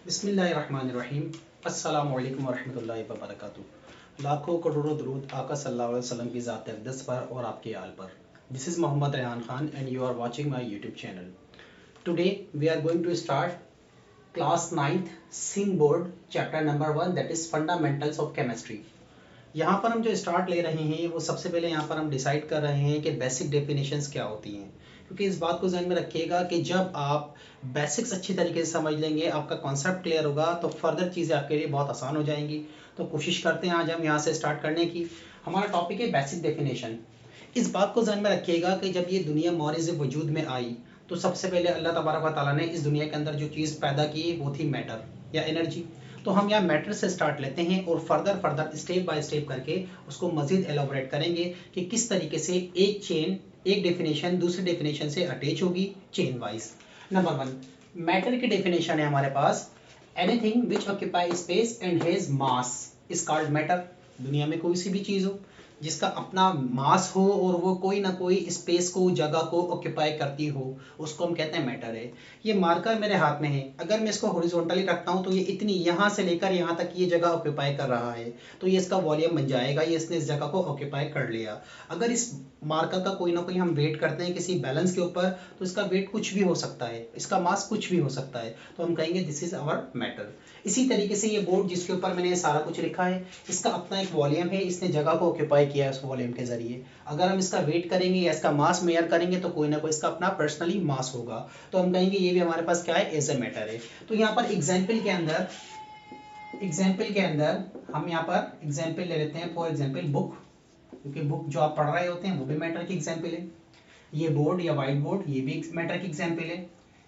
बिस्मिल्लाहिर्रहमानिर्रहीम। अस्सलामु अलैकुम वरहमतुल्लाहि वबरकातुहू। लाखों करोड़ों दरूद आका सल्लल्लाहु अलैहि वसल्लम की ज़ात अक़दस पर और आपके आल पर। This is Mohammad Rehan Khan and you are watching my YouTube channel. Today we are going to start class 9th सिम board chapter number 1 that is fundamentals of chemistry. यहाँ पर हम जो स्टार्ट ले रहे हैं वो सबसे पहले यहाँ पर हम डिसाइड कर रहे हैं कि बेसिक डेफिनेशंस क्या होती हैं, क्योंकि इस बात को ध्यान में रखिएगा कि जब आप बेसिक्स अच्छी तरीके से समझ लेंगे, आपका कॉन्सेप्ट क्लियर होगा, तो फर्दर चीज़ें आपके लिए बहुत आसान हो जाएंगी। तो कोशिश करते हैं आज हम यहाँ से स्टार्ट करने की। हमारा टॉपिक है बेसिक डेफिनेशन। इस बात को ध्यान में रखिएगा कि जब ये दुनिया मौरिज़ वजूद में आई तो सबसे पहले अल्लाह तबारक व तआला ने इस दुनिया के अंदर जो चीज़ पैदा की वो थी मैटर या एनर्जी। तो हम यहाँ मैटर से स्टार्ट लेते हैं और फर्दर स्टेप बाय स्टेप करके उसको मज़ीद एलोबरेट करेंगे कि किस तरीके से एक चेन, एक डेफिनेशन दूसरी डेफिनेशन से अटैच होगी चेन वाइज। नंबर 1 मैटर की डेफिनेशन है हमारे पास, anything which occupy space and has mass is called matter. दुनिया में कोई सी भी चीज़ हो जिसका अपना मास हो और वो कोई ना कोई स्पेस को, जगह को ऑक्यूपाई करती हो, उसको हम कहते हैं मैटर है। ये मार्कर मेरे हाथ में है, अगर मैं इसको हॉरिजॉन्टली रखता हूँ तो ये इतनी यहाँ से लेकर यहाँ तक ये जगह ऑक्यूपाई कर रहा है, तो ये इसका वॉल्यूम बन जाएगा, ये इसने इस जगह को ऑक्यूपाई कर लिया। अगर इस मार्कर का कोई ना कोई हम वेट करते हैं किसी बैलेंस के ऊपर, तो इसका वेट कुछ भी हो सकता है, इसका मास कुछ भी हो सकता है, तो हम कहेंगे दिस इज आवर मैटर। इसी तरीके से ये बोर्ड जिसके ऊपर मैंने ये सारा कुछ लिखा है, इसका अपना एक वॉल्यूम है, इसने जगह को ऑक्यूपाई किया है उस वॉल्यूम के जरिए। अगर हम इसका वेट करेंगे या इसका मास मेयर करेंगे तो कोई ना कोई इसका अपना पर्सनली मास होगा, तो हम कहेंगे ये भी हमारे पास क्या है, एज ए मैटर है। तो यहाँ पर एग्जाम्पल के अंदर हम यहाँ पर एग्जाम्पल ले लेते हैं। फॉर एग्जाम्पल बुक, क्योंकि बुक जो आप पढ़ रहे होते हैं वो भी मैटर की एग्जाम्पल है। ये बोर्ड या वाइट बोर्ड, ये भी मैटर की एग्जाम्पल है।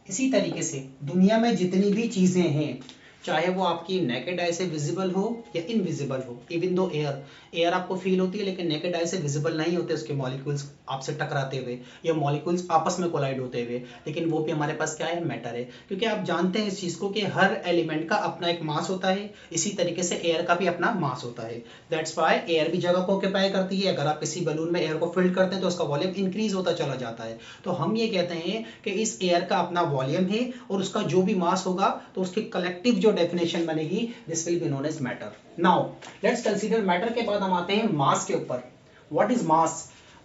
इसी तरीके से दुनिया में जितनी भी चीज़ें हैं, चाहे वो आपकी नेकेड आई से विजिबल हो या इनविजिबल हो, इवन दो एयर आपको फील होती है लेकिन नेकेड आई से विजिबल नहीं होते उसके मॉलिक्यूल्स आपसे टकराते हुए या मॉलिक्यूल्स आपस में कोलाइड होते हुए, लेकिन वो भी हमारे पास क्या है, मैटर है। क्योंकि आप जानते हैं इस चीज़ को कि हर एलिमेंट का अपना एक मास होता है, इसी तरीके से एयर का भी अपना मास होता है। दैट्स वाई एयर भी जगह को ऑक्यूपाई करती है। अगर आप किसी बलून में एयर को फिल करते हैं तो उसका वॉल्यूम इंक्रीज होता चला जाता है। तो हम ये कहते हैं कि इस एयर का अपना वॉल्यूम है और उसका जो भी मास होगा तो उसकी कलेक्टिव जो डेफिनेशन बनेगी, this will be known as matter. Now let's consider matter के बाद हम आते हैं मास के ऊपर। What is mass?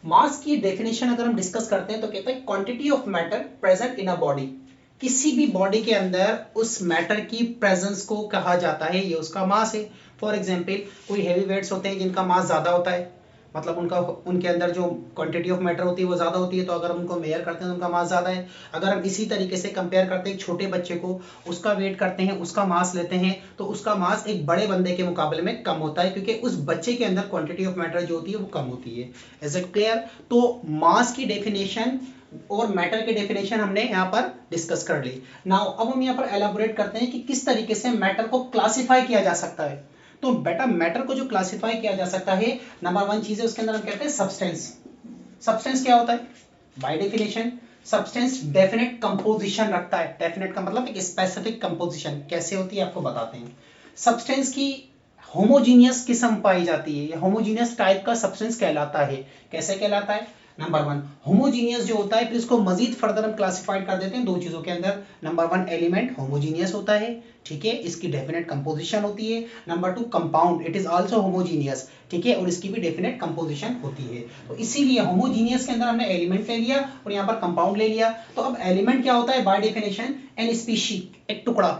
मास की डेफिनेशन अगर हम डिस्कस करते हैं तो कहते हैं quantity of matter present in a body. किसी भी बॉडी के अंदर उस मैटर की प्रेजेंस को कहा जाता है, ये उसका मास है। फॉर एग्जाम्पल कोई हैवी वेट्स होते हैं जिनका मास ज़्यादा होता है, मतलब उनके अंदर जो क्वांटिटी ऑफ मैटर होती है वो ज़्यादा होती है, तो अगर हम उनको मेयर करते हैं तो उनका मास ज़्यादा है। अगर हम इसी तरीके से कंपेयर करते हैं एक छोटे बच्चे को, उसका वेट करते हैं, उसका मास लेते हैं, तो उसका मास एक बड़े बंदे के मुकाबले में कम होता है, क्योंकि उस बच्चे के अंदर क्वांटिटी ऑफ मैटर जो होती है वो कम होती है। Is it clear? तो मास की डेफिनेशन और मैटर की डेफिनेशन हमने यहाँ पर डिस्कस कर ली। नाउ अब हम यहाँ पर एलाबोरेट करते हैं कि किस तरीके से मैटर को क्लासिफाई किया जा सकता है। तो बेटा मैटर को जो क्लासिफाई किया जा सकता है, नंबर 1 चीज है उसके अंदर हम कहते हैं सब्सटेंस। सब्सटेंस क्या होता है? By definition substance definite composition रखता है। डेफिनेट का मतलब एक स्पेसिफिक कंपोजिशन कैसे होती है आपको बताते हैं। सब्सटेंस की होमोजीनियस किस्म पाई जाती है, होमोजीनियस टाइप का सब्सटेंस कहलाता है। कैसे कहलाता है? नंबर 1 होमोजीनियस जो होता है, फिर इसको मजीद फर्दर हम क्लासिफाइड कर देते हैं दो चीजों के अंदर। नंबर 1 एलिमेंट होमोजीनियस होता है, ठीक है, इसकी डेफिनेट कंपोजिशन होती है। Number 2 compound, it is also homogeneous, ठीक है, और इसकी भी डेफिनेट कंपोजिशन होती है। तो इसीलिए होमोजीनियस के अंदर हमने एलिमेंट ले लिया और यहाँ पर कंपाउंड ले लिया। तो अब एलिमेंट क्या होता है बाय डेफिनेशन? एन स्पीशी, एक टुकड़ा,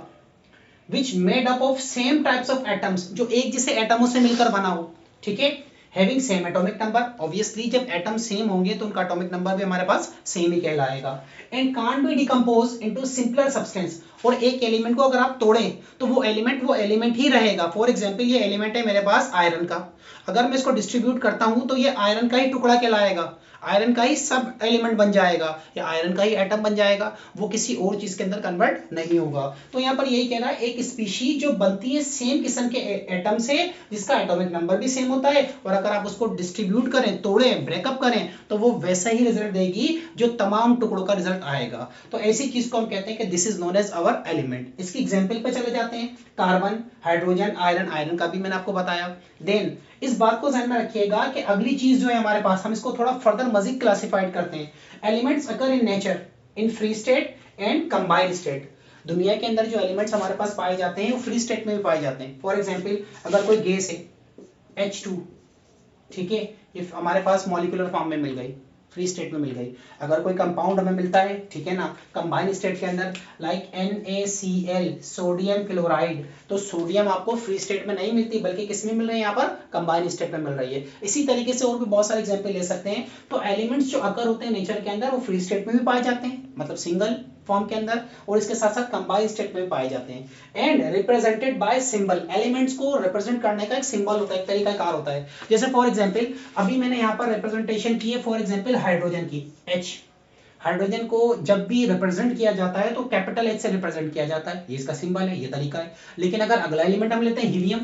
which made up of same types of atoms, जो एक जैसे एटमों से मिलकर बना हो, ठीक है, having same atomic number. Obviously जब एटम सेम होंगे तो उनका एटॉमिक नंबर भी हमारे पास सेम ही कहलाएगा। And can't be decompose into simpler substance, और एक एलिमेंट को अगर आप तोड़ें तो वो एलिमेंट ही रहेगा। फॉर एग्जांपल ये एलिमेंट है मेरे पास आयरन का, अगर मैं इसको डिस्ट्रीब्यूट करता हूं तो ये आयरन का ही टुकड़ा कहलाएगा, आयरन का ही सब एलिमेंट बन जाएगा या आयरन का ही एटम बन जाएगा, वो किसी और चीज के अंदर कन्वर्ट नहीं होगा। तो यहाँ पर यही कह रहा है एक स्पीशी जो बनती है सेम किस्म के एटम से, जिसका एटॉमिक नंबर भी सेम होता है, और अगर आप उसको डिस्ट्रीब्यूट करें, तोड़ें, ब्रेकअप करें, तो वो वैसा ही रिजल्ट देगी जो तमाम टुकड़ों का रिजल्ट आएगा। तो ऐसी चीज को हम कहते हैं कि this is known as our element. इसकी एग्जाम्पल पे चले जाते हैं। कार्बन, हाइड्रोजन, आयरन, आयरन का भी मैंने आपको बताया। देन इस बात को ध्यान में रखिएगा कि अगली चीज जो है हमारे पास, हम इसको थोड़ा फर्दर मजीद क्लासिफाइड करते हैं। Elements occur in nature in free state and combined state. दुनिया के अंदर जो एलिमेंट्स हमारे पास पाए जाते हैं वो फ्री स्टेट में भी पाए जाते हैं। फॉर एग्जाम्पल अगर कोई गैस है H2, ठीक है, ये हमारे पास मॉलिक्यूलर फॉर्म में मिल गई, फ्री स्टेट में मिल गई। अगर कोई कंपाउंड हमें मिलता है, ठीक है ना, कंबाइन स्टेट के अंदर, लाइक NaCl, सोडियम क्लोराइड, तो सोडियम आपको फ्री स्टेट में नहीं मिलती बल्कि किस में मिल रही है, यहाँ पर कंबाइन स्टेट में मिल रही है। इसी तरीके से और भी बहुत सारे एग्जांपल ले सकते हैं। तो एलिमेंट्स जो अकर होते हैं नेचर के अंदर वो फ्री स्टेट में भी पाए जाते हैं, मतलब सिंगल फॉर्म के अंदर, और इसके साथ साथ कंबाइन स्टेट में भी पाए जाते हैं। And represented by symbol, elements को रिप्रेजेंट करने का एक सिंबल होता है, एक तरीका कार होता है। जैसे फॉर एग्जांपल अभी मैंने यहाँ पर रिप्रेजेंटेशन की है फॉर एग्जांपल हाइड्रोजन की, H, हाइड्रोजन को जब भी रिप्रेजेंट किया जाता है तो कैपिटल H से रिप्रेजेंट किया जाता है, ये इसका सिंबल है, ये तरीका है। लेकिन अगर अगला एलिमेंट हम लेते हैं हीलियम,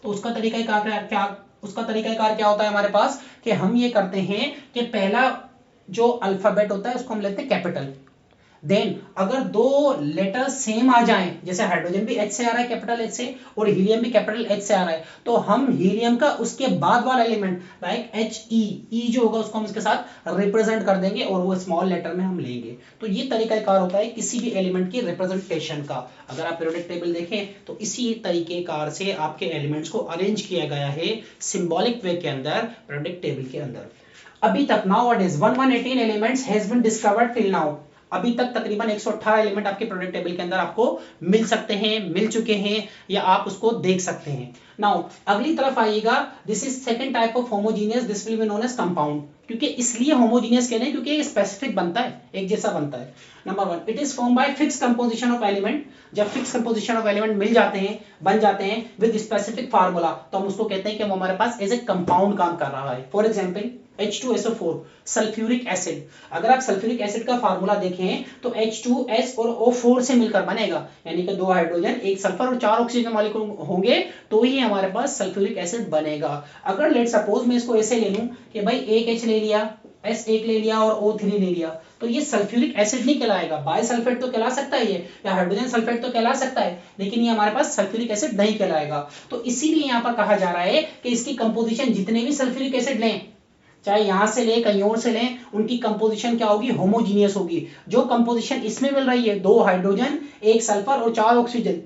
तो उसका तरीका क्या होता है हमारे पास, कि हम ये करते हैं कि पहला जो अल्फाबेट होता है उसको हम लेते हैं कैपिटल। देन अगर दो लेटर सेम आ जाएं, जैसे हाइड्रोजन भी H से आ रहा है कैपिटल H से और हीलियम भी कैपिटल H से आ रहा है, तो हम हीलियम का उसके बाद वाला एलिमेंट लाइक He, E जो होगा उसको हम इसके साथ रिप्रेजेंट कर देंगे और वो स्मॉल लेटर में हम लेंगे। तो ये तरीका कार होता है किसी भी एलिमेंट की रिप्रेजेंटेशन का। अगर आप पीरियोडिक टेबल देखें तो इसी तरीके कार से आपके एलिमेंट्स को अरेंज किया गया है सिंबॉलिक वे के अंदर, पीरियोडिक टेबल के अंदर। अभी तक nowadays 118 elements has been discovered till now, अभी तक तकरीबन 118 एलिमेंट आपके प्रोडक्ट टेबल के अंदर आपको मिल सकते हैं, मिल चुके हैं, या आप उसको देख सकते हैं। नाउ अगली तरफ आइएगा, this is second type of homogeneous, this will be known as compound. क्योंकि इसलिए होमोजेनियस कहते हैं क्योंकि ये स्पेसिफिक बनता है, एक जैसा बनता है। Number 1, it is form by fix composition of element, जब फिक्स कंपोजिशन ऑफ एलिमेंट मिल जाते हैं, बन जाते हैं विद स्पेसिफिक फार्मूला, तो हम उसको कहते हैं कि वो हमारे पास एज ए कंपाउंड काम कर रहा है। For example H2SO4 sulphuric acid, अगर आप सल्फ्यूरिक एसिड का फार्मूला देखें तो H2S और O4 से मिलकर बनेगा, यानी कि 2 हाइड्रोजन, 1 सल्फर और 4 ऑक्सीजन मॉलिक्यूल होंगे तो ही हमारे पास सल्फ्यूरिक एसिड बनेगा। अगर लेट सपोज मैं इसको ऐसे ले लूं कि भाई एक H ले लिया, S1 ले लिया और O3 ले लिया, तो ये सल्फ्यूरिक एसिड नहीं कहलाएगा। बायसल्फेट तो कहला सकता है ये, या हाइड्रोजन सल्फेट तो कहला सकता है, लेकिन ये हमारे पास सल्फ्यूरिक एसिड नहीं कहलाएगा। तो इसीलिए यहाँ पर कहा जा रहा है कि इसकी कंपोजिशन जितने भी सल्फ्यूरिक एसिड लें, चाहे यहां से ले कहीं और से लें, उनकी कंपोजिशन क्या होगी, होमोजीनियस होगी। जो कंपोजिशन इसमें मिल रही है, 2 हाइड्रोजन, 1 सल्फर और 4 ऑक्सीजन,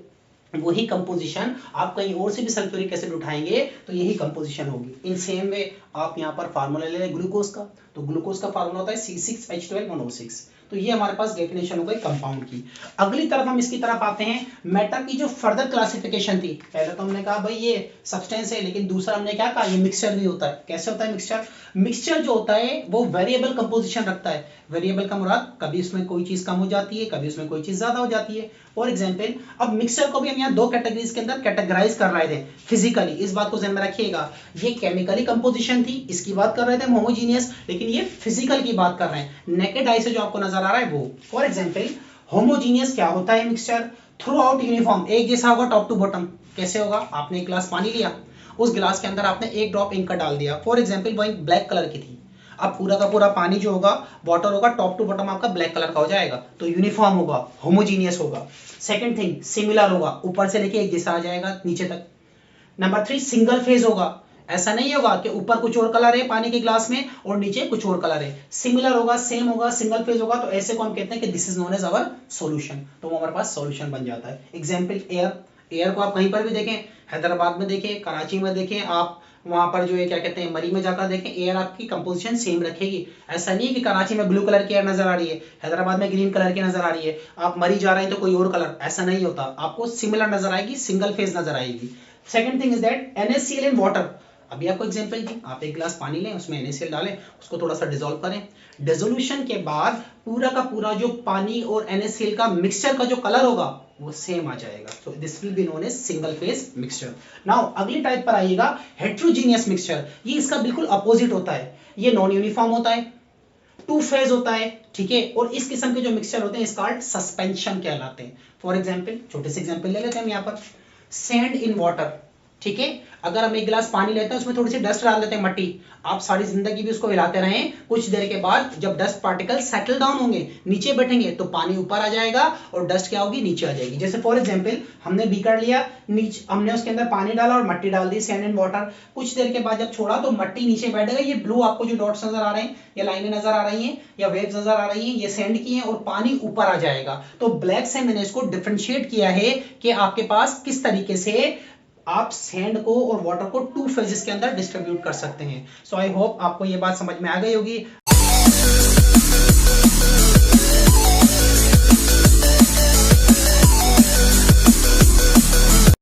वही कंपोजिशन आप कहीं और से भी सल्फ्यूरिक एसिड उठाएंगे तो यही कंपोजिशन होगी। इन सेम वे आप यहाँ पर फार्मूला ले लें ग्लूकोज का, तो ग्लूकोज का फार्मूला होता है C6H12O6। तो ये हमारे पास डेफिनेशन हो गई कंपाउंड की। अगली तरफ हम इसकी तरफ आते हैं, मैटर की जो फर्दर क्लासिफिकेशन थी। पहले तो हमने कहा भाई ये सब्सटेंस है, लेकिन दूसरा हमने क्या कहा, ये मिक्सचर भी होता है। कैसे होता है मिक्सचर? मिक्सचर जो होता है वो वेरिएबल कंपोजिशन रखता है। वेरिएबल का मुराद कभी उसमें कोई चीज कम हो जाती है, कभी उसमें कोई चीज ज्यादा हो जाती है। फॉर एग्जाम्पल अब मिक्सचर को भी हम यहाँ 2 कैटेगरीज के अंदर कैटेगराइज कर रहे थे फिजिकली, इस बात को ध्यान में रखिएगा। ये केमिकली कंपोजिशन थी, इसकी बात कर रहे थे होमोजीनियस, लेकिन ये फिजिकल की बात कर रहे हैं, नेकेड आई से जो आपको नजर आ रहा है वो। फॉर एग्जाम्पल होमोजीनियस क्या होता है मिक्सचर, थ्रू आउट यूनिफॉर्म, एक जैसा होगा टॉप टू बॉटम। कैसे होगा, आपने एक गिलास पानी लिया, उस गिलास के अंदर आपने 1 ड्रॉप इंक का डाल दिया। फॉर एग्जाम्पल वो इंक ब्लैक कलर की थी, अब पूरा का पूरा पानी जो होगा, वाटर होगा, टॉप टू बॉटम आपका ब्लैक कलर का हो जाएगा, तो यूनिफॉर्म होगा, होमोजीनियस होगा। सेकंड थिंग सिमिलर होगा, ऊपर से लेके एक जैसा आ जाएगा नीचे तक। नंबर 3 सिंगल फेज होगा, ऐसा नहीं होगा कि ऊपर कुछ और कलर है पानी के ग्लास में और नीचे कुछ और कलर है। सिमिलर होगा, सेम होगा, सिंगल फेज होगा, तो ऐसे को हम कहते हैं कि this is known as our solution, तो वो हमारे पास सॉल्यूशन बन जाता है। एग्जांपल एयर, एयर को आप कहीं पर भी देखें, हैदराबाद में देखें, कराची में देखें, आप वहां पर जो है क्या कहते हैं मरी में जाकर देखें, एयर आपकी कंपोजिशन सेम रखेगी। ऐसा नहीं है कि कराची में ब्लू कलर की एयर नजर आ रही है, हैदराबाद में ग्रीन कलर की नजर आ रही है, आप मरी जा रहे हैं तो कोई और कलर, ऐसा नहीं होता। आपको सिमिलर नजर आएगी, सिंगल फेज नजर आएगी। Second thing is that NaCl in water, अभी आपको एग्जांपल दी, आप एक गिलास पानी लें, उसमें NaCl डालें, उसको थोड़ा सा डिसॉल्व करें, डिसोल्यूशन के बाद पूरा का पूरा जो पानी और NaCl का मिक्सचर का जो कलर होगा वो सेम आ जाएगा। तो this will be known as single phase mixture. Now अगली टाइप पर आइएगा हेट्रोजीनियस मिक्सचर, ये इसका बिल्कुल अपोजिट होता है, ये नॉन यूनिफॉर्म होता है, 2 फेज होता है, ठीक है, और इस किस्म के जो मिक्सचर होते हैं इसका सस्पेंशन कहलाते हैं। फॉर एग्जांपल छोटे से एग्जांपल ले लेते हैं हम यहाँ पर, सैंड इन वाटर, ठीक है। अगर हम एक गिलास पानी लेते हैं उसमें थोड़ी सी डस्ट डाल देते हैं, मट्टी, आप सारी जिंदगी भी उसको हिलाते रहें, कुछ देर के बाद जब डस्ट पार्टिकल सेटल डाउन होंगे, नीचे बैठेंगे, तो पानी ऊपर आ जाएगा और डस्ट क्या होगी, नीचे आ जाएगी। जैसे फॉर एग्जांपल हमने बीकर लिया, नीचे हमने उसके अंदर पानी डाला और मट्टी डाल दी, सैंड एंड वाटर, कुछ देर के बाद जब छोड़ा तो मट्टी नीचे बैठ गई। ये ब्लू आपको जो डॉट्स नजर आ रहे हैं या लाइनें नजर आ रही हैं या वेव्स नजर आ रही हैं, ये सैंड की हैं और पानी ऊपर आ जाएगा। तो ब्लैक से मैंने इसको डिफरेंशिएट किया है कि आपके पास किस तरीके से आप सैंड को और वाटर को 2 फेजेस के अंदर डिस्ट्रीब्यूट कर सकते हैं। सो आई होप आपको ये बात समझ में आ गई होगी।